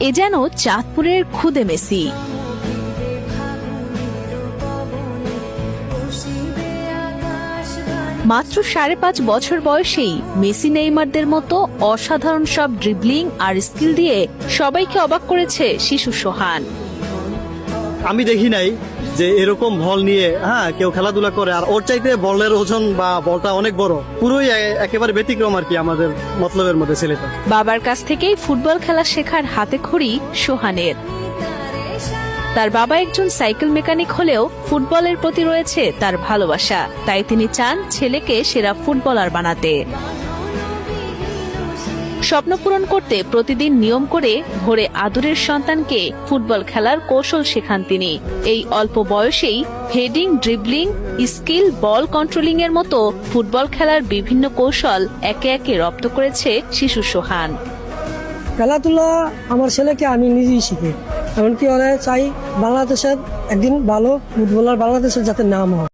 এ যেন চাঁদপুরের খুদে মেসি। মাত্র 5.5 বছর বয়সেই মেসি নেইমারদের মতো অসাধারণ সব ড্রিবলিং আর স্কিল দিয়ে সবাইকে অবাক করেছে শিশু সোহান। আমি দেখি নাই যে এরকম বল নিয়ে কেউ খেলাধুলা করে, আর ওর চাইতে বলের ওজন বা বলটা অনেক বড়, পুরোই একেবারে ব্যতিক্রম আর কি আমাদের মতলবের মধ্যে ছেলেটা। বাবার কাছ থেকেই ফুটবল খেলা শেখার হাতে খড়ি সোহানের। তার বাবা একজন সাইকেল মেকানিক হলেও ফুটবলের প্রতি রয়েছে তার ভালোবাসা, তাই তিনি চান ছেলেকে সেরা ফুটবলার বানাতে। স্বপ্ন পূরণ করতে প্রতিদিন নিয়ম করে ভোরে আদরের সন্তানকে ফুটবল খেলার কৌশল শেখান তিনি। এই অল্প বয়সেই হেডিং, ড্রিবলিং, স্কিল, বল কন্ট্রোলিং এর মতো ফুটবল খেলার বিভিন্ন কৌশল একে একে রপ্ত করেছে শিশু সোহান। খেলাধুলা আমার ছেলেকে আমি নিজেই শিখি, এমনকি ওরা চাই বাংলাদেশের একদিন ভালো ফুটবলার বাংলাদেশের যাতে নাম হয়।